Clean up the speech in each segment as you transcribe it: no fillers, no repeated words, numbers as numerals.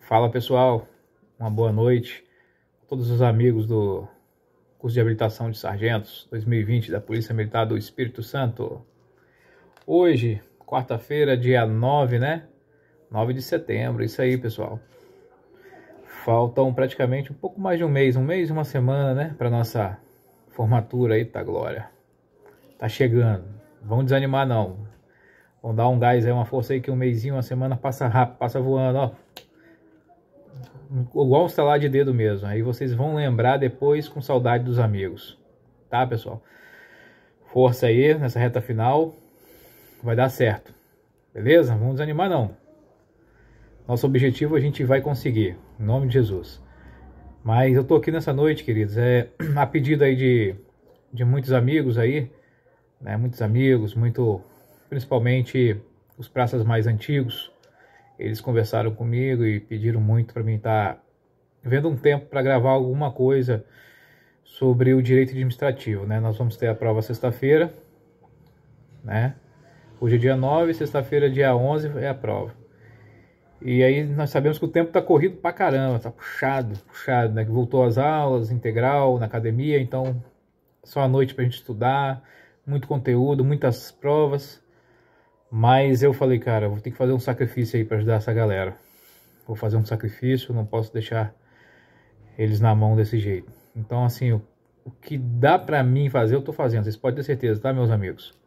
Fala pessoal, uma boa noite a todos os amigos do curso de habilitação de sargentos 2020 da Polícia Militar do Espírito Santo. Hoje, quarta-feira, dia 9, né? 9 de setembro, isso aí pessoal. Faltam praticamente um pouco mais de um mês e uma semana, né? Para nossa formatura aí, tá glória. Tá chegando, vão desanimar não. Vão dar um gás aí, uma força aí que um mêsinho, uma semana passa rápido, passa voando, ó. Igual um estalar de dedo mesmo. Aí vocês vão lembrar depois com saudade dos amigos. Tá, pessoal? Força aí nessa reta final. Vai dar certo. Beleza? Não vamos desanimar não. Nosso objetivo a gente vai conseguir. Em nome de Jesus. Mas eu tô aqui nessa noite, queridos. A pedido aí de muitos amigos aí. Né? Muitos amigos, principalmente os praças mais antigos. Eles conversaram comigo e pediram muito para mim estar vendo um tempo para gravar alguma coisa sobre o direito administrativo, né? Nós vamos ter a prova sexta-feira, né? Hoje é dia 9, sexta-feira, dia 11 é a prova. E aí nós sabemos que o tempo tá corrido pra caramba, tá puxado, né? Que voltou às aulas, integral, na academia, então só a noite pra gente estudar, muito conteúdo, muitas provas. Mas eu falei, cara, vou ter que fazer um sacrifício aí para ajudar essa galera. Vou fazer um sacrifício, não posso deixar eles na mão desse jeito. Então, assim, o que dá para mim fazer, eu tô fazendo. Vocês podem ter certeza, tá, meus amigos?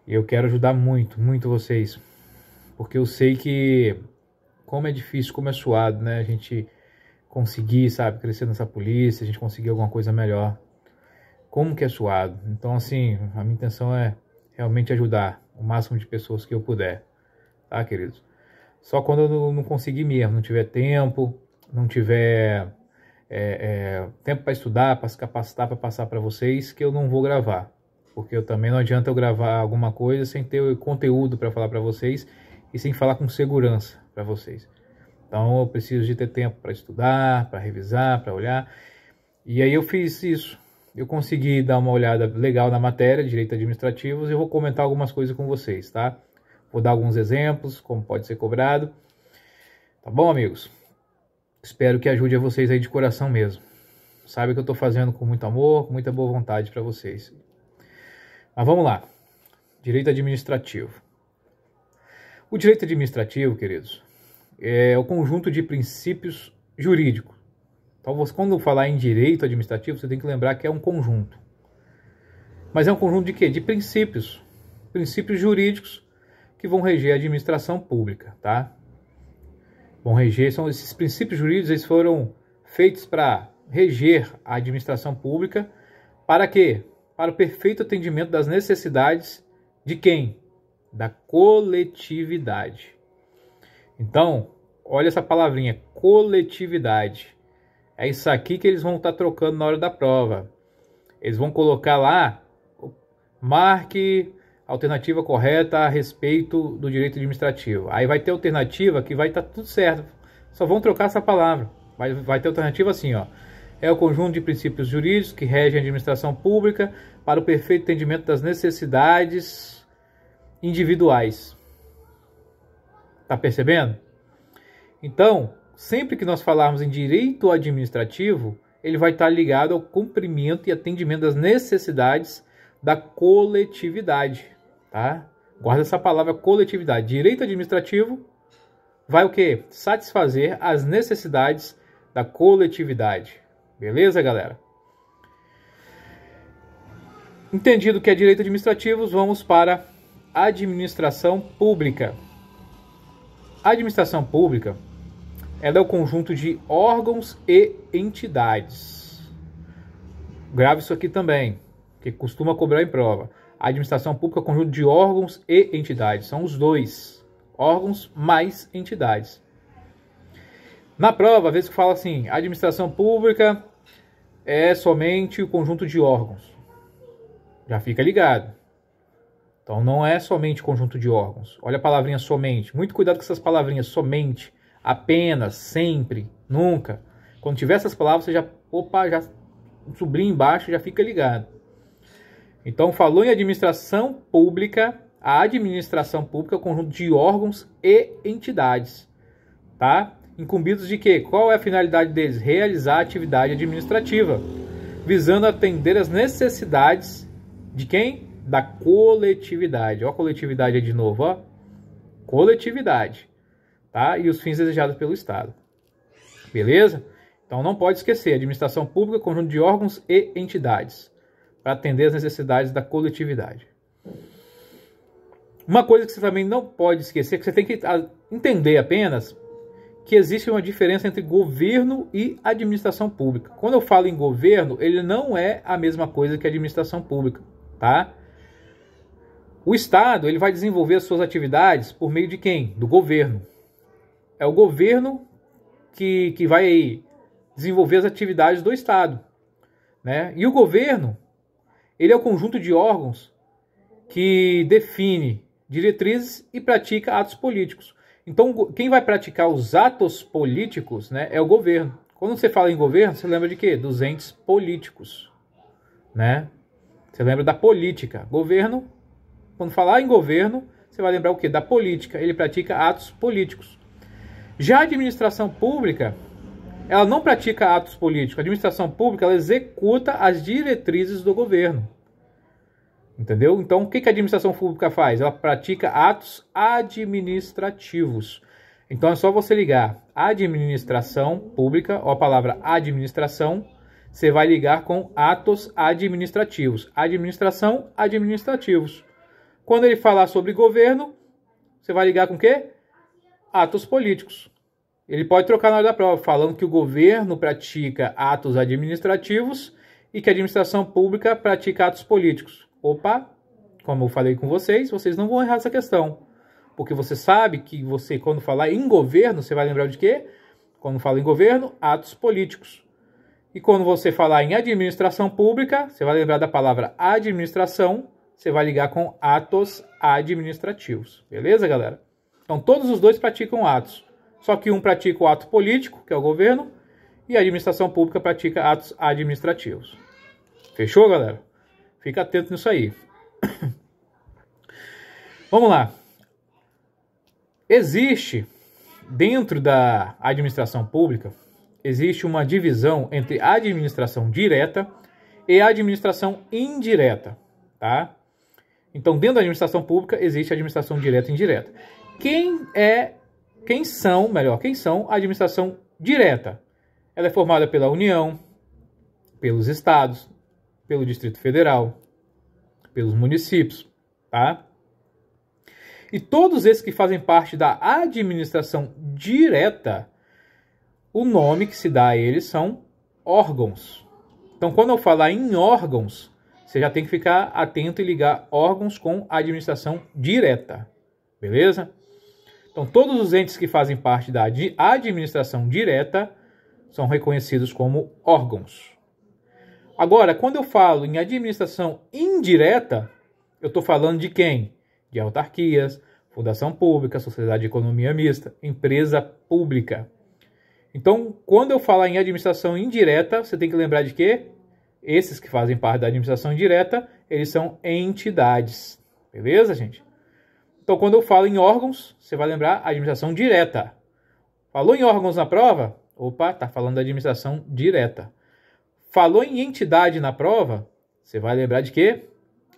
E eu quero ajudar muito, muito vocês. Porque eu sei que, como é difícil, como é suado, né? A gente conseguir, sabe, crescer nessa polícia, a gente conseguir alguma coisa melhor. Como que é suado. Então, assim, a minha intenção é realmente ajudar o máximo de pessoas que eu puder, tá, queridos? Só quando eu não conseguir mesmo, não tiver tempo, não tiver tempo para estudar, para se capacitar, para passar para vocês, que eu não vou gravar. Porque também não adianta eu gravar alguma coisa sem ter conteúdo para falar para vocês e sem falar com segurança para vocês. Então eu preciso de ter tempo para estudar, para revisar, para olhar. E aí eu fiz isso. Eu consegui dar uma olhada legal na matéria de direito administrativo e eu vou comentar algumas coisas com vocês, tá? Vou dar alguns exemplos, como pode ser cobrado. Tá bom, amigos? Espero que ajude a vocês aí de coração mesmo. Sabe que eu estou fazendo com muito amor, com muita boa vontade para vocês. Mas vamos lá. Direito administrativo. O direito administrativo, queridos, é o conjunto de princípios jurídicos. Então, quando falar em direito administrativo, você tem que lembrar que é um conjunto. Mas é um conjunto de quê? De princípios. Princípios jurídicos que vão reger a administração pública, tá? Vão reger, são esses princípios jurídicos, eles foram feitos para reger a administração pública. Para quê? Para o perfeito atendimento das necessidades de quem? Da coletividade. Então, olha essa palavrinha, coletividade. É isso aqui que eles vão estar trocando na hora da prova. Eles vão colocar lá, marque a alternativa correta a respeito do direito administrativo. Aí vai ter alternativa que vai estar tudo certo. Só vão trocar essa palavra. Vai ter alternativa assim, ó. É o conjunto de princípios jurídicos que regem a administração pública para o perfeito entendimento das necessidades individuais. Tá percebendo? Então, sempre que nós falarmos em direito administrativo, ele vai estar ligado ao cumprimento e atendimento das necessidades da coletividade, tá? Guarda essa palavra coletividade. Direito administrativo vai o quê? Satisfazer as necessidades da coletividade. Beleza, galera? Entendido que é direito administrativo, vamos para a administração pública. A administração pública ela é o conjunto de órgãos e entidades. Grave isso aqui também, que costuma cobrar em prova. A administração pública é o conjunto de órgãos e entidades. São os dois. Órgãos mais entidades. Na prova, às vezes fala assim, a administração pública é somente o conjunto de órgãos. Já fica ligado. Então não é somente conjunto de órgãos. Olha a palavrinha somente. Muito cuidado com essas palavrinhas somente. Apenas, sempre, nunca. Quando tiver essas palavras, você já sublinha embaixo, já fica ligado. Então, falou em administração pública, a administração pública é o conjunto de órgãos e entidades, tá? incumbidos de quê? Qual é a finalidade deles? Realizar a atividade administrativa, visando atender as necessidades de quem? Da coletividade. Ó a coletividade aí de novo, ó. Coletividade, tá? E os fins desejados pelo Estado. Beleza? Então não pode esquecer, administração pública, conjunto de órgãos e entidades, para atender as necessidades da coletividade. Uma coisa que você também não pode esquecer, que você tem que entender apenas, que existe uma diferença entre governo e administração pública. Quando eu falo em governo, ele não é a mesma coisa que administração pública, tá? O Estado, ele vai desenvolver as suas atividades por meio de quem? Do governo. É o governo que vai desenvolver as atividades do Estado, né? E o governo, ele é o conjunto de órgãos que define diretrizes e pratica atos políticos. Então, quem vai praticar os atos políticos, né, é o governo. Quando você fala em governo, você lembra de quê? Dos entes políticos, né? Você lembra da política. Governo, quando falar em governo, você vai lembrar o quê? Da política. Ele pratica atos políticos. Já a administração pública, ela não pratica atos políticos. A administração pública, ela executa as diretrizes do governo. Entendeu? Então, o que a administração pública faz? Ela pratica atos administrativos. Então, é só você ligar administração pública, ou a palavra administração, você vai ligar com atos administrativos. Administração, administrativos. Quando ele falar sobre governo, você vai ligar com o quê? Atos políticos. Ele pode trocar na hora da prova, falando que o governo pratica atos administrativos e que a administração pública pratica atos políticos. Opa, como eu falei com vocês não vão errar essa questão. Porque você sabe que você, quando falar em governo, você vai lembrar de quê? Quando fala em governo, atos políticos. E quando você falar em administração pública, você vai lembrar da palavra administração, você vai ligar com atos administrativos. Beleza, galera? Então, todos os dois praticam atos. Só que um pratica o ato político, que é o governo, e a administração pública pratica atos administrativos. Fechou, galera? Fica atento nisso aí. Vamos lá. Existe, dentro da administração pública, existe uma divisão entre administração direta e administração indireta, tá? Então, dentro da administração pública, existe a administração direta e indireta. Quem são a administração direta? Ela é formada pela União, pelos estados, pelo Distrito Federal, pelos municípios, tá? E todos esses que fazem parte da administração direta, o nome que se dá a eles são órgãos. Então, quando eu falar em órgãos, você já tem que ficar atento e ligar órgãos com administração direta, beleza? Então, todos os entes que fazem parte da administração direta são reconhecidos como órgãos. Agora, quando eu falo em administração indireta, eu estou falando de quem? De autarquias, fundação pública, sociedade de economia mista, empresa pública. Então, quando eu falar em administração indireta, você tem que lembrar de quê? Esses que fazem parte da administração indireta, eles são entidades. Beleza, gente? Então, quando eu falo em órgãos, você vai lembrar administração direta. Falou em órgãos na prova? Opa, está falando da administração direta. Falou em entidade na prova? Você vai lembrar de quê?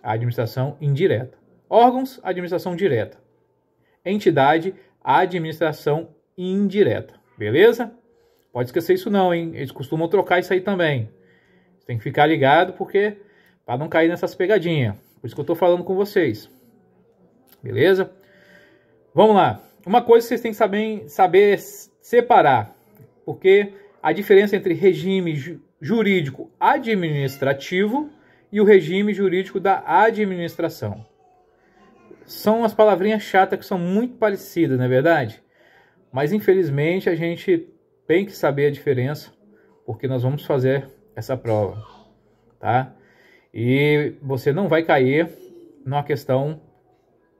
A administração indireta. Órgãos, administração direta. Entidade, administração indireta. Beleza? Pode esquecer isso não, hein? Eles costumam trocar isso aí também. Você tem que ficar ligado porque para não cair nessas pegadinhas. Por isso que eu estou falando com vocês. Beleza? Vamos lá. Uma coisa que vocês têm que saber separar. Porque a diferença entre regime jurídico administrativo e o regime jurídico da administração. São umas palavrinhas chatas que são muito parecidas, não é verdade? Mas infelizmente a gente tem que saber a diferença, porque nós vamos fazer essa prova, tá? E você não vai cair numa questão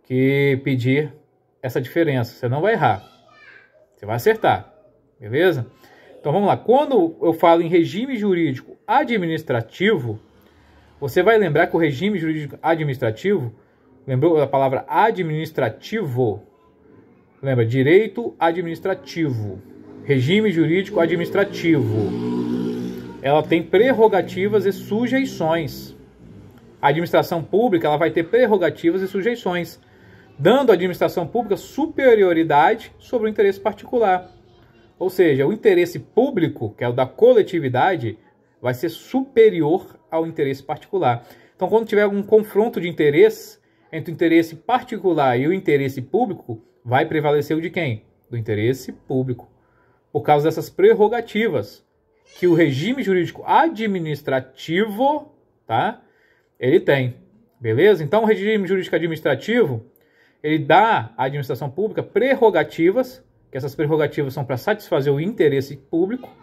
que pedir essa diferença. Você não vai errar. Você vai acertar, beleza? Então vamos lá. Quando eu falo em regime jurídico administrativo, você vai lembrar que o regime jurídico administrativo, lembrou da palavra administrativo? Lembra? Direito administrativo. regime jurídico administrativo. Ela tem prerrogativas e sujeições. A administração pública ela vai ter prerrogativas e sujeições, dando à administração pública superioridade sobre o interesse particular. Ou seja, o interesse público, que é o da coletividade, vai ser superior ao interesse particular. Então, quando tiver um confronto de interesse entre o interesse particular e o interesse público, vai prevalecer o de quem? Do interesse público. Por causa dessas prerrogativas que o regime jurídico administrativo, tá? Ele tem. Beleza? Então, o regime jurídico administrativo, ele dá à administração pública prerrogativas, que essas prerrogativas são para satisfazer o interesse público,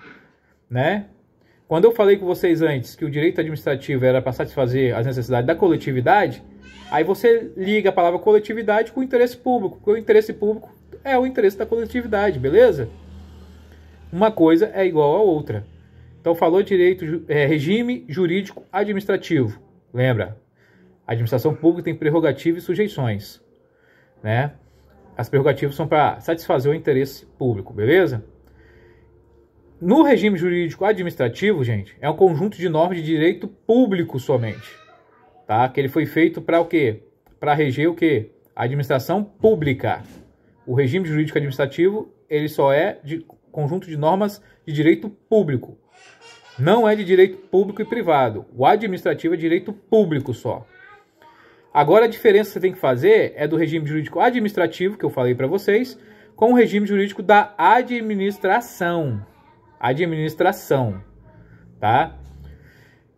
né? Quando eu falei com vocês antes que o direito administrativo era para satisfazer as necessidades da coletividade, aí você liga a palavra coletividade com o interesse público, porque o interesse público é o interesse da coletividade, beleza? Uma coisa é igual à outra. Então falou regime jurídico administrativo. Lembra? A administração pública tem prerrogativas e sujeições, né? As prerrogativas são para satisfazer o interesse público, beleza? No regime jurídico administrativo, gente, é um conjunto de normas de direito público somente, tá? Que ele foi feito para o quê? Para reger o quê? A administração pública. O regime jurídico administrativo, ele só é de conjunto de normas de direito público. Não é de direito público e privado. O administrativo é direito público só. Agora a diferença que você tem que fazer é do regime jurídico administrativo, que eu falei para vocês, com o regime jurídico da administração. Administração, tá?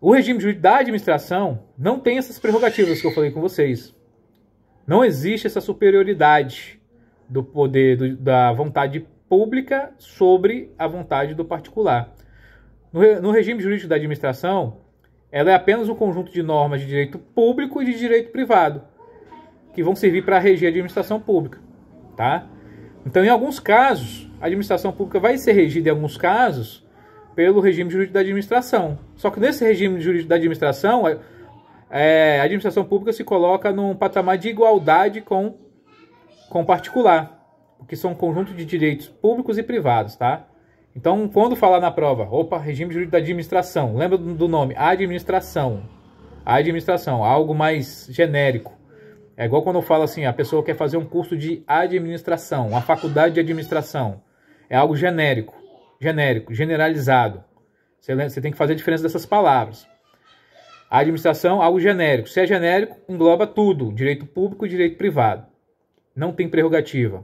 O regime jurídico da administração não tem essas prerrogativas que eu falei com vocês. Não existe essa superioridade do poder, da vontade pública sobre a vontade do particular. No regime jurídico da administração, ela é apenas um conjunto de normas de direito público e de direito privado, que vão servir para reger a administração pública, tá? Então, em alguns casos, a administração pública vai ser regida, em alguns casos, pelo regime jurídico da administração. Só que nesse regime jurídico da administração, a administração pública se coloca num patamar de igualdade com o particular, porque são um conjunto de direitos públicos e privados, tá? Então, quando falar na prova, regime jurídico da administração, lembra do nome? Administração. Administração, algo mais genérico. É igual quando eu falo assim, a pessoa quer fazer um curso de administração, uma faculdade de administração. É algo genérico, generalizado. Você tem que fazer a diferença dessas palavras. A administração, algo genérico. Se é genérico, engloba tudo, direito público e direito privado. Não tem prerrogativa.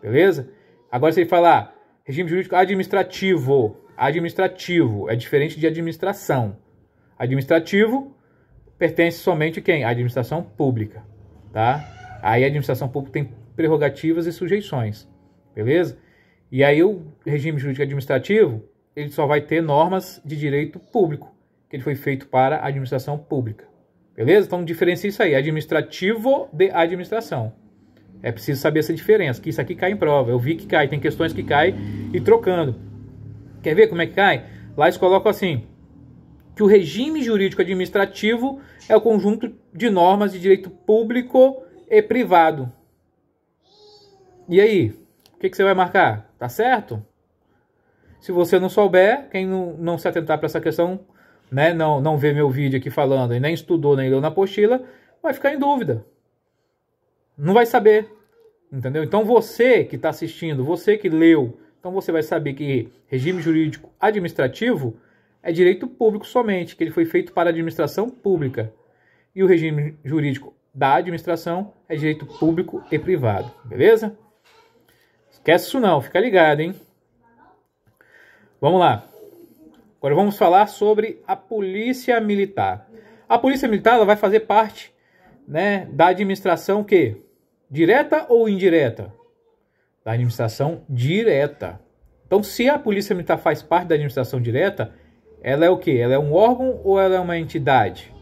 Beleza? Agora você falar regime jurídico administrativo. Administrativo é diferente de administração. Administrativo pertence somente a quem? A administração pública. Tá? Aí a administração pública tem prerrogativas e sujeições. Beleza? E aí o regime jurídico administrativo, ele só vai ter normas de direito público, que ele foi feito para a administração pública. Beleza? Então diferencia isso aí, administrativo de administração. É preciso saber essa diferença, que isso aqui cai em prova. Eu vi que cai, tem questões que caem e trocando. Quer ver como é que cai? Lá eles colocam assim, que o regime jurídico administrativo é o conjunto de normas de direito público e privado. E aí? O que você vai marcar? Tá certo? Se você não souber, quem não se atentar para essa questão, né, não vê meu vídeo aqui falando e nem estudou, nem leu na apostila, vai ficar em dúvida. Não vai saber, entendeu? Então você que está assistindo, você que leu, então você vai saber que regime jurídico administrativo é direito público somente, que ele foi feito para a administração pública. E o regime jurídico da administração é direito público e privado, beleza? Esquece isso não, fica ligado, hein? Vamos lá. Agora vamos falar sobre a Polícia Militar. A Polícia Militar ela vai fazer parte, né, da administração que? Direta ou indireta? Da administração direta. Então, se a Polícia Militar faz parte da administração direta, ela é o quê? Ela é um órgão ou ela é uma entidade?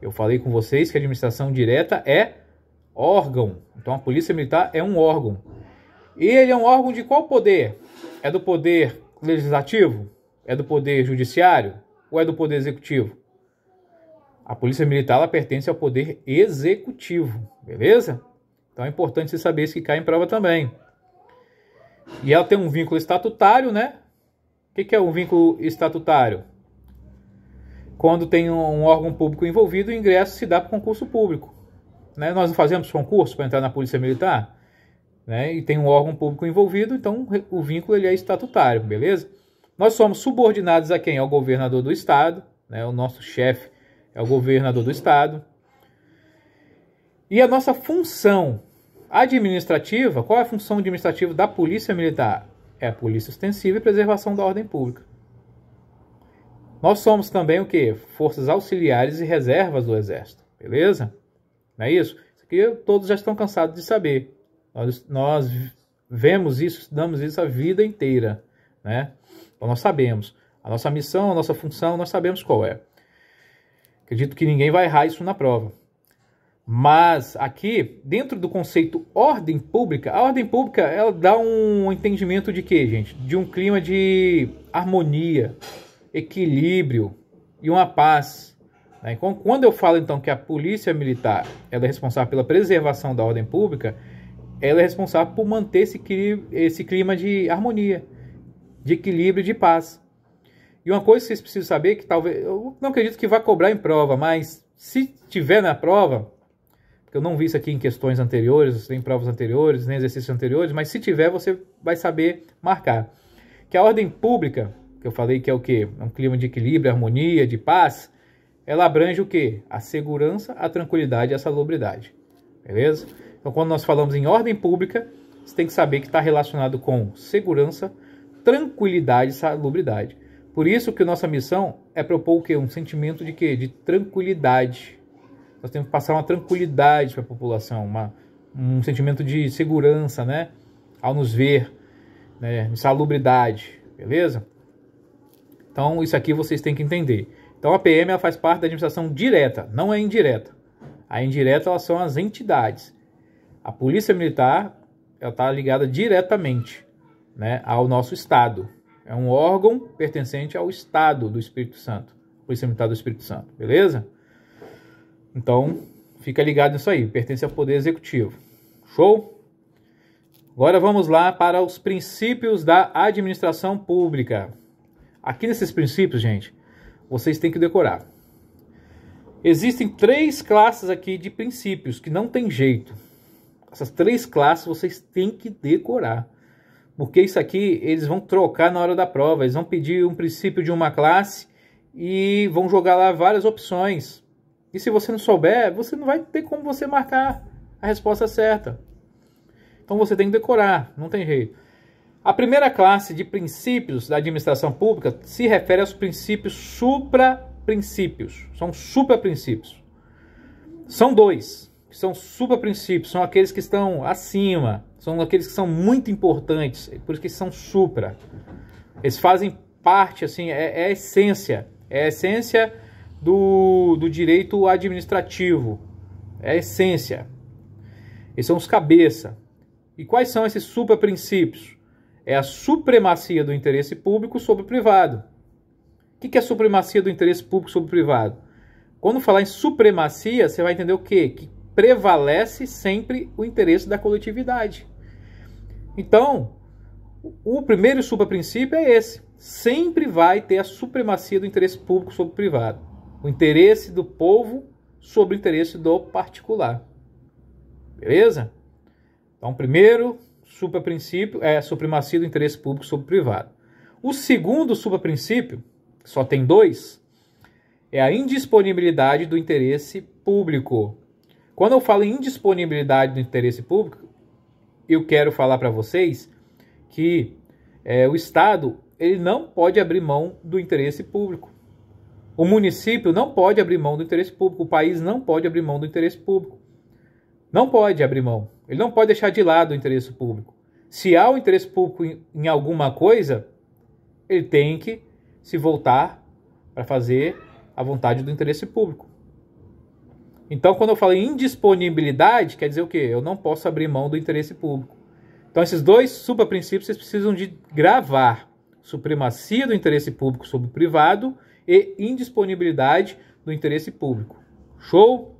Eu falei com vocês que a administração direta é órgão. Então, a Polícia Militar é um órgão. E ele é um órgão de qual poder? É do poder legislativo? É do poder judiciário? Ou é do poder executivo? A Polícia Militar ela pertence ao poder executivo, beleza? Então é importante você saber isso que cai em prova também. E ela tem um vínculo estatutário, né? O que é um vínculo estatutário? Quando tem um órgão público envolvido, o ingresso se dá para concurso público. Né? Nós não fazemos concurso para entrar na Polícia Militar, né? E tem um órgão público envolvido, então o vínculo ele é estatutário, beleza? Nós somos subordinados a quem? Ao governador do estado, né? O nosso chefe é o governador do estado. E a nossa função administrativa, qual é a função administrativa da Polícia Militar? É a polícia ostensiva e preservação da ordem pública. Nós somos também o quê? Forças auxiliares e reservas do Exército, beleza? Não é isso? Isso aqui todos já estão cansados de saber. Nós vemos isso, estudamos isso a vida inteira, né? Então nós sabemos. A nossa missão, a nossa função, nós sabemos qual é. Acredito que ninguém vai errar isso na prova. Mas aqui, dentro do conceito ordem pública, a ordem pública ela dá um entendimento de quê, gente? De um clima de harmonia, equilíbrio e uma paz. Né? Quando eu falo então que a Polícia Militar ela é responsável pela preservação da ordem pública, ela é responsável por manter esse clima de harmonia, de equilíbrio e de paz. E uma coisa que vocês precisam saber, que talvez, eu não acredito que vá cobrar em prova, mas se tiver na prova, porque eu não vi isso aqui em questões anteriores, nem provas anteriores, nem exercícios anteriores, mas se tiver você vai saber marcar. Que a ordem pública, que eu falei que é o quê? É um clima de equilíbrio, harmonia, de paz, ela abrange o quê? A segurança, a tranquilidade e a salubridade. Beleza? Então quando nós falamos em ordem pública, você tem que saber que está relacionado com segurança, tranquilidade e salubridade. Por isso que nossa missão é propor o quê? Um sentimento de quê? De tranquilidade. Nós temos que passar uma tranquilidade para a população, um sentimento de segurança, né? Ao nos ver, né? De salubridade, beleza? Então isso aqui vocês têm que entender. Então a PM ela faz parte da administração direta, não é indireta. A indireta elas são as entidades. A Polícia Militar ela está ligada diretamente, né, ao nosso Estado. É um órgão pertencente ao Estado do Espírito Santo. Polícia Militar do Espírito Santo, beleza? Então, fica ligado nisso aí. Pertence ao Poder Executivo. Show? Agora vamos lá para os princípios da administração pública. Aqui nesses princípios, gente, vocês têm que decorar. Existem 3 classes aqui de princípios que não tem jeito. Essas 3 classes vocês têm que decorar. Porque isso aqui eles vão trocar na hora da prova. Eles vão pedir um princípio de uma classe e vão jogar lá várias opções. E se você não souber, você não vai ter como você marcar a resposta certa. Então você tem que decorar, não tem jeito. A primeira classe de princípios da administração pública se refere aos princípios supraprincípios. São supraprincípios. São 2 que são supraprincípios, são aqueles que estão acima, são aqueles que são muito importantes, por isso que são supra. Eles fazem parte, assim, é a essência do direito administrativo, é a essência. Eles são os cabeça. E quais são esses supraprincípios? É a supremacia do interesse público sobre o privado. O que é a supremacia do interesse público sobre o privado? Quando falar em supremacia, você vai entender o quê? Que prevalece sempre o interesse da coletividade. Então, o primeiro supraprincípio é esse. Sempre vai ter a supremacia do interesse público sobre o privado. O interesse do povo sobre o interesse do particular. Beleza? Então, o primeiro supraprincípio é a supremacia do interesse público sobre o privado. O segundo supraprincípio, que só tem 2, é a indisponibilidade do interesse público. Quando eu falo em indisponibilidade do interesse público, eu quero falar para vocês que o Estado ele não pode abrir mão do interesse público. O município não pode abrir mão do interesse público. O país não pode abrir mão do interesse público. Não pode abrir mão. Ele não pode deixar de lado o interesse público. Se há o interesse público em alguma coisa, ele tem que se voltar para fazer a vontade do interesse público. Então, quando eu falo em indisponibilidade, quer dizer o quê? Eu não posso abrir mão do interesse público. Então, esses 2 supraprincípios, vocês precisam de gravar. Supremacia do interesse público sobre o privado e indisponibilidade do interesse público. Show?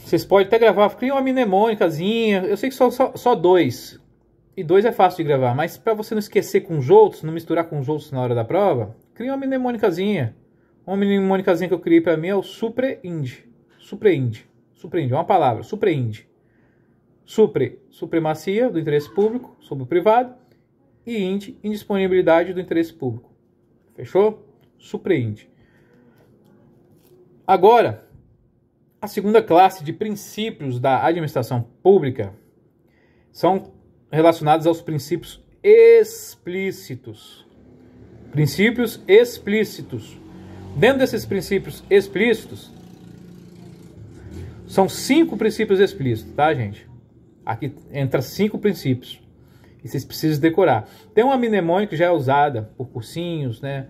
Vocês podem até gravar, cria uma mnemônicazinha. Eu sei que só 2. E 2 é fácil de gravar, mas para você não esquecer com os outros, não misturar com os outros na hora da prova, cria uma mnemônicazinha. Uma mnemônicazinha que eu criei para mim é o SUPREIND. SUPREIND. SUPREIND, é uma palavra, SUPREIND. SUPRE, supremacia do interesse público sobre o privado. E IND, indisponibilidade do interesse público. Fechou? SUPREIND. Agora, a segunda classe de princípios da administração pública são relacionados aos princípios explícitos. Princípios explícitos. Dentro desses princípios explícitos, são 5 princípios explícitos, tá, gente? Aqui entra 5 princípios. E vocês precisam decorar. Tem uma mnemônica que já é usada por cursinhos, né?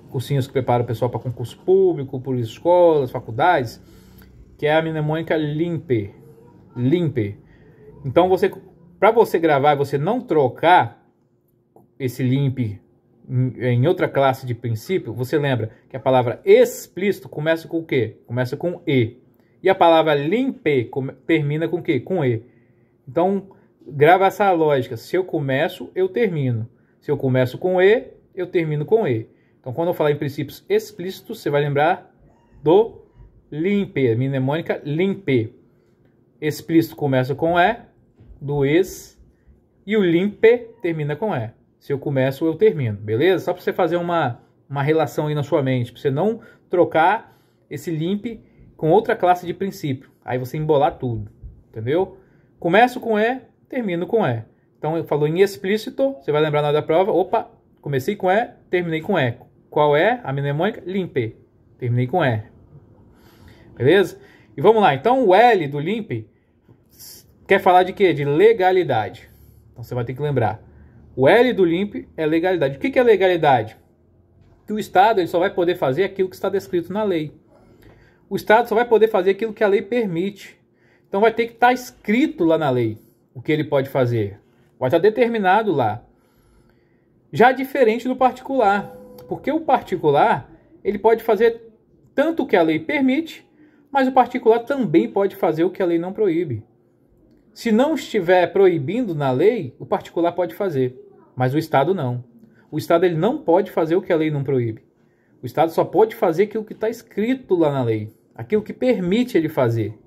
Cursinhos que preparam o pessoal para concurso público, por escolas, faculdades, que é a mnemônica LIMPE. LIMPE. Então, para você gravar e você não trocar esse LIMPE em outra classe de princípio, você lembra que a palavra explícito começa com o quê? Começa com E. E a palavra limpe termina com o quê? Com E. Então, grava essa lógica. Se eu começo, eu termino. Se eu começo com E, eu termino com E. Então, quando eu falar em princípios explícitos, você vai lembrar do limpe, mnemônica limpe. Explícito começa com E, do ex, e o limpe termina com E. Se eu começo, eu termino, beleza? Só para você fazer uma relação aí na sua mente, para você não trocar esse limpe com outra classe de princípio. Aí você embolar tudo, entendeu? Começo com E, termino com E. Então, eu falou em explícito, você vai lembrar na hora da prova, opa, comecei com E, terminei com E. Qual é a mnemônica? Limpe. Terminei com E. Beleza? E vamos lá. Então, o L do limpe quer falar de quê? De legalidade. Então, você vai ter que lembrar. O L do limpe é legalidade. O que é legalidade? Que o Estado ele só vai poder fazer aquilo que está descrito na lei. O Estado só vai poder fazer aquilo que a lei permite. Então vai ter que estar escrito lá na lei o que ele pode fazer. Vai estar determinado lá. Já diferente do particular. Porque o particular ele pode fazer tanto o que a lei permite, mas o particular também pode fazer o que a lei não proíbe. Se não estiver proibindo na lei, o particular pode fazer, mas o Estado não. O Estado ele não pode fazer o que a lei não proíbe. O Estado só pode fazer aquilo que está escrito lá na lei, aquilo que permite ele fazer.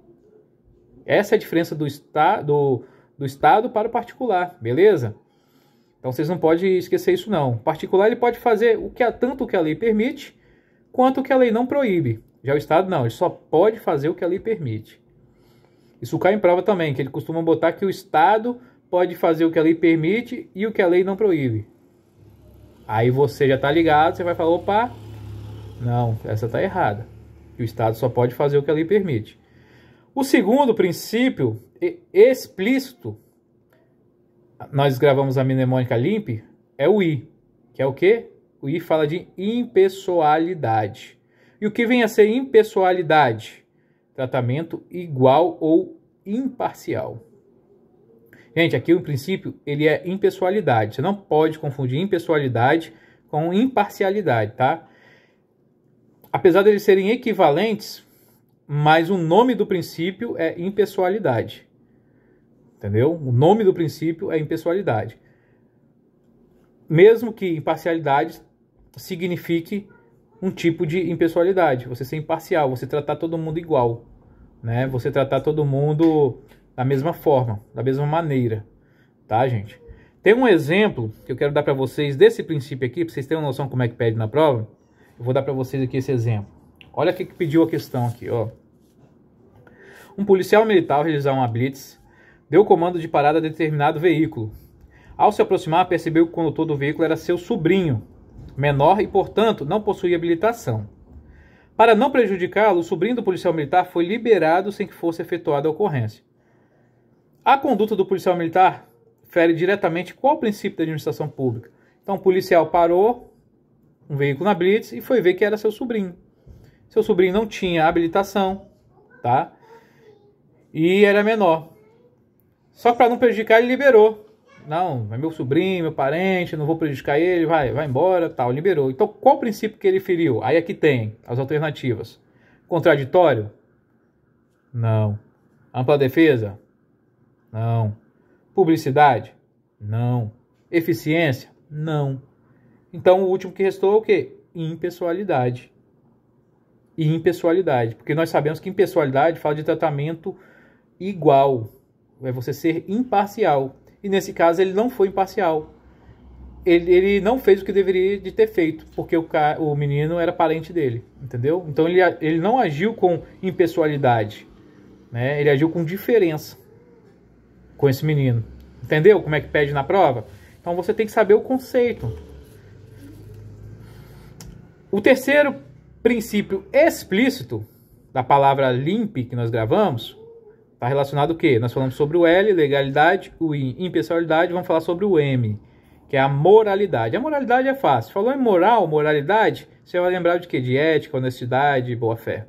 Essa é a diferença do Estado para o particular, beleza? Então vocês não podem esquecer isso não. O particular ele pode fazer tanto o que a lei permite, quanto o que a lei não proíbe. Já o Estado não, ele só pode fazer o que a lei permite. Isso cai em prova também, que ele costuma botar que o Estado pode fazer o que a lei permite e o que a lei não proíbe. Aí você já está ligado, você vai falar, opa, não, essa está errada. O Estado só pode fazer o que a lei permite. O segundo princípio explícito, nós gravamos a mnemônica limpe, é o I, que é o quê? O I fala de impessoalidade. E o que vem a ser impessoalidade? Tratamento igual ou imparcial. Gente, aqui o princípio ele é impessoalidade. Você não pode confundir impessoalidade com imparcialidade, tá? Apesar de eles serem equivalentes, mas o nome do princípio é impessoalidade. Entendeu? O nome do princípio é impessoalidade. Mesmo que imparcialidade signifique um tipo de impessoalidade, você ser imparcial, você tratar todo mundo igual, né? Você tratar todo mundo da mesma forma, da mesma maneira, tá, gente? Tem um exemplo que eu quero dar para vocês desse princípio aqui, para vocês terem uma noção como é que pede na prova. Eu vou dar para vocês aqui esse exemplo. Olha o que pediu a questão aqui, ó. Um policial militar ao realizar uma blitz deu comando de parada a determinado veículo. Ao se aproximar, percebeu que o condutor do veículo era seu sobrinho, menor e, portanto, não possuía habilitação. Para não prejudicá-lo, o sobrinho do policial militar foi liberado sem que fosse efetuada a ocorrência. A conduta do policial militar fere diretamente qual princípio da administração pública? Então, o policial parou um veículo na blitz e foi ver que era seu sobrinho. Seu sobrinho não tinha habilitação, tá? E era menor. Só que para não prejudicar, ele liberou. Não, é meu sobrinho, meu parente, não vou prejudicar ele, vai embora, tal, liberou. Então, qual o princípio que ele feriu? Aí aqui tem as alternativas. Contraditório? Não. Ampla defesa? Não. Publicidade? Não. Eficiência? Não. Então o último que restou é o quê? Impessoalidade. Impessoalidade. Porque nós sabemos que impessoalidade fala de tratamento igual. É você ser imparcial. E nesse caso ele não foi imparcial. Ele não fez o que deveria de ter feito, porque o menino era parente dele, entendeu? Então ele não agiu com impessoalidade, né? Ele agiu com diferença com esse menino. Entendeu como é que pede na prova? Então você tem que saber o conceito. O terceiro princípio explícito da palavra limpe que nós gravamos está relacionado ao quê? Nós falamos sobre o L, legalidade, o I, impessoalidade, vamos falar sobre o M, que é a moralidade. A moralidade é fácil. Falou em moral, moralidade, você vai lembrar de quê? De ética, honestidade, boa-fé.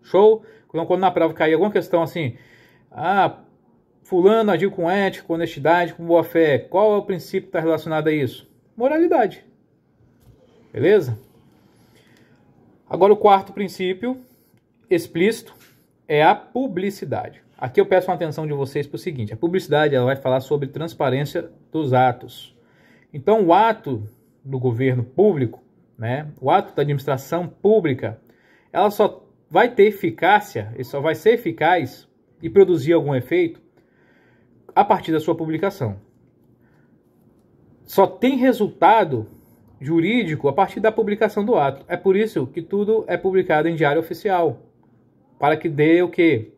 Show? Quando na prova cair alguma questão assim, fulano agiu com ética, com honestidade, com boa-fé. Qual é o princípio que está relacionado a isso? Moralidade. Beleza? Agora o quarto princípio explícito é a publicidade. Aqui eu peço a atenção de vocês para o seguinte. A publicidade ela vai falar sobre transparência dos atos. Então, o ato do governo público, né, o ato da administração pública, ela só vai ter eficácia, ele só vai ser eficaz e produzir algum efeito a partir da sua publicação. Só tem resultado jurídico a partir da publicação do ato. É por isso que tudo é publicado em diário oficial, para que dê o quê?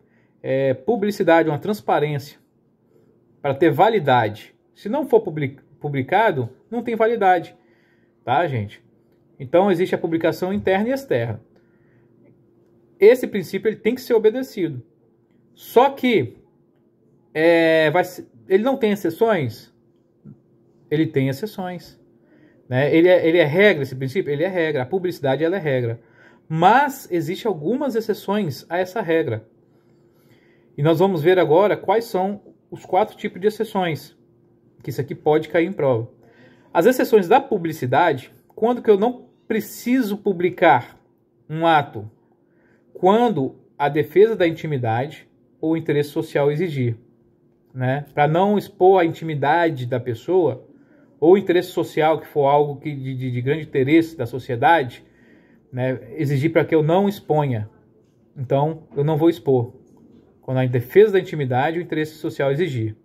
Publicidade, uma transparência, para ter validade. Se não for publicado, não tem validade, tá, gente? Então existe a publicação interna e externa. Esse princípio ele tem que ser obedecido. Só que ele não tem exceções? Ele tem exceções, né? Ele é regra, esse princípio? Ele é regra. A publicidade ela é regra. Mas existem algumas exceções a essa regra. E nós vamos ver agora quais são os 4 tipos de exceções, que isso aqui pode cair em prova. As exceções da publicidade, quando que eu não preciso publicar um ato? Quando a defesa da intimidade ou o interesse social exigir, né? Para não expor a intimidade da pessoa, ou o interesse social, que for algo de grande interesse da sociedade, né? Exigir para que eu não exponha. Então, eu não vou expor. Quando a defesa da intimidade ou o interesse social exigir.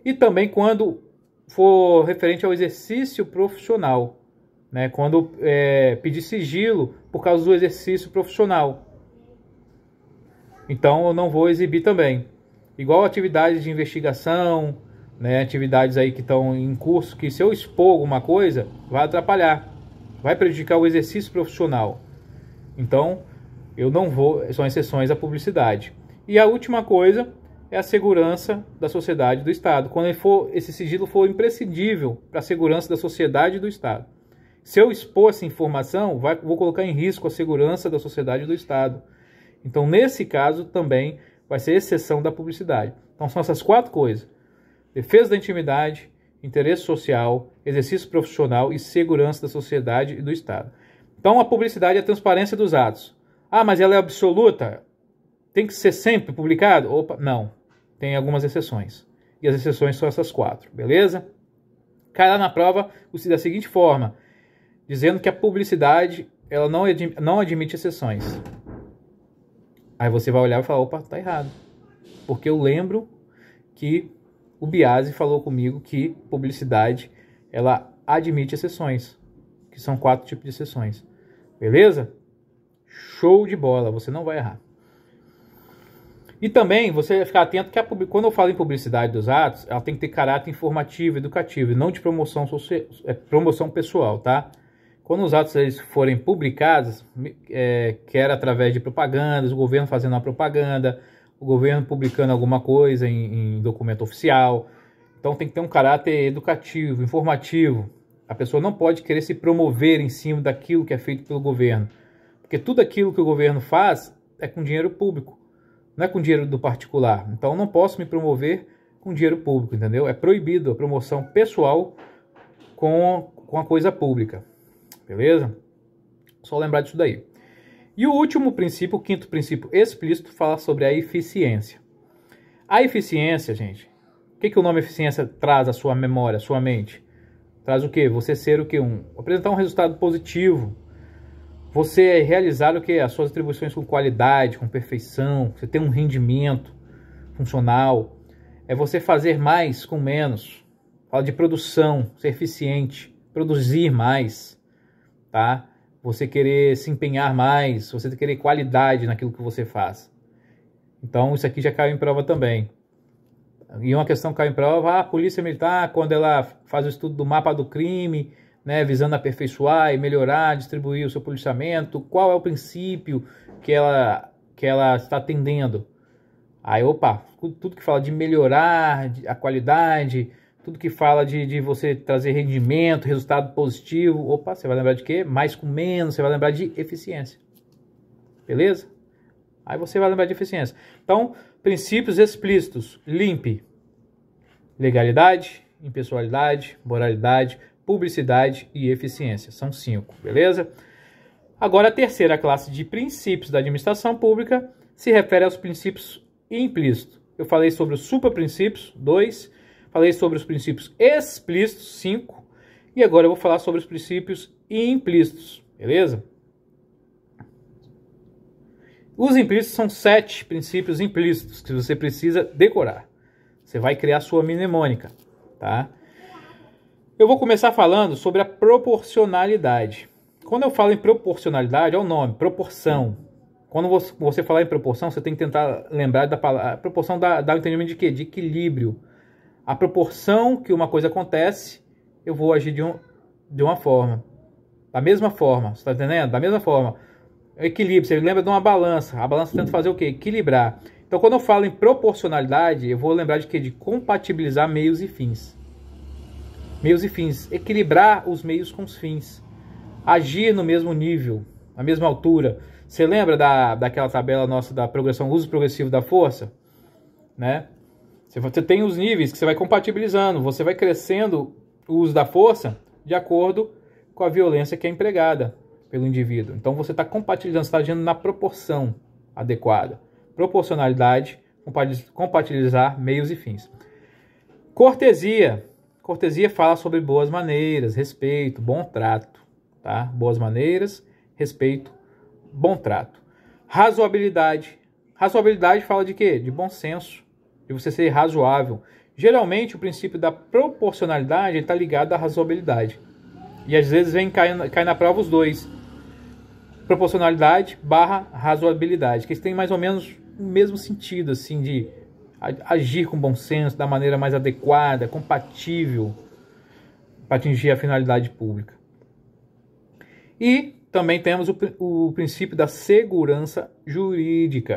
E também quando for referente ao exercício profissional, né? Quando pedir sigilo por causa do exercício profissional. Então eu não vou exibir também. Igual atividades de investigação, né? Atividades aí que estão em curso, que se eu expor alguma coisa, vai atrapalhar, vai prejudicar o exercício profissional. Então eu não vou, são exceções à publicidade. E a última coisa é a segurança da sociedade e do Estado. Quando esse sigilo for imprescindível para a segurança da sociedade e do Estado. Se eu expor essa informação, vou colocar em risco a segurança da sociedade e do Estado. Então, nesse caso, também vai ser exceção da publicidade. Então, são essas 4 coisas. Defesa da intimidade, interesse social, exercício profissional e segurança da sociedade e do Estado. Então, a publicidade é a transparência dos atos. Mas ela é absoluta? Tem que ser sempre publicado? Opa, não. Tem algumas exceções. E as exceções são essas 4, beleza? Cai lá na prova da seguinte forma, dizendo que a publicidade ela não admite exceções. Aí você vai olhar e falar, opa, tá errado. Porque eu lembro que o Biasi falou comigo que publicidade ela admite exceções, que são 4 tipos de exceções. Beleza? Show de bola, você não vai errar. E também você vai ficar atento que quando eu falo em publicidade dos atos, ela tem que ter caráter informativo, educativo, e não de promoção pessoal, tá? Quando os atos eles forem publicados, quer através de propagandas, o governo fazendo uma propaganda, o governo publicando alguma coisa em documento oficial, então tem que ter um caráter educativo, informativo. A pessoa não pode querer se promover em cima daquilo que é feito pelo governo, porque tudo aquilo que o governo faz é com dinheiro público. Não é com dinheiro do particular. Então eu não posso me promover com dinheiro público, entendeu? É proibido a promoção pessoal com a coisa pública. Beleza? Só lembrar disso daí. E o último princípio, o quinto princípio explícito, fala sobre a eficiência. A eficiência, gente, o que o nome eficiência traz à sua memória, à sua mente? Traz o quê? Você ser o quê? Apresentar um resultado positivo. Você realizar o quê? As suas atribuições com qualidade, com perfeição. Você ter um rendimento funcional. É você fazer mais com menos. Fala de produção, ser eficiente, produzir mais, tá? Você querer se empenhar mais, você querer qualidade naquilo que você faz. Então, isso aqui já caiu em prova também. E uma questão que caiu em prova, a polícia militar, quando ela faz o estudo do mapa do crime, né, visando aperfeiçoar e melhorar, distribuir o seu policiamento, qual é o princípio que ela está atendendo? Aí, opa, tudo que fala de melhorar a qualidade, tudo que fala de você trazer rendimento, resultado positivo, opa, você vai lembrar de quê? Mais com menos, você vai lembrar de eficiência. Beleza? Aí você vai lembrar de eficiência. Então, princípios explícitos: limpe, legalidade, impessoalidade, moralidade, publicidade e eficiência. São 5, beleza? Agora, a terceira classe de princípios da administração pública se refere aos princípios implícitos. Eu falei sobre os supraprincípios, 2. Falei sobre os princípios explícitos, 5. E agora eu vou falar sobre os princípios implícitos, beleza? Os implícitos são 7 princípios implícitos que você precisa decorar. Você vai criar a sua mnemônica, tá? Eu vou começar falando sobre a proporcionalidade. Quando eu falo em proporcionalidade, é o nome, proporção. Quando você falar em proporção, você tem que tentar lembrar da palavra. A proporção dá o entendimento de quê? De equilíbrio. A proporção que uma coisa acontece, eu vou agir de uma forma. Da mesma forma, você está entendendo? Da mesma forma. Equilíbrio, você lembra de uma balança. A balança tenta fazer o quê? Equilibrar. Então, quando eu falo em proporcionalidade, eu vou lembrar de quê? De compatibilizar meios e fins. Meios e fins. Equilibrar os meios com os fins. Agir no mesmo nível, na mesma altura. Você lembra daquela tabela nossa da progressão, uso progressivo da força? Né? Você tem os níveis que você vai compatibilizando. Você vai crescendo o uso da força de acordo com a violência que é empregada pelo indivíduo. Então você está compatibilizando, você está agindo na proporção adequada. Proporcionalidade, compatibilizar meios e fins. Cortesia. Cortesia fala sobre boas maneiras, respeito, bom trato. Tá? Boas maneiras, respeito, bom trato. Razoabilidade. Razoabilidade fala de quê? De bom senso, de você ser razoável. Geralmente o princípio da proporcionalidade está ligado à razoabilidade. E às vezes cai na prova os dois. Proporcionalidade barra razoabilidade, que tem mais ou menos o mesmo sentido, assim, de agir com bom senso, da maneira mais adequada, compatível, para atingir a finalidade pública. E também temos o princípio da segurança jurídica.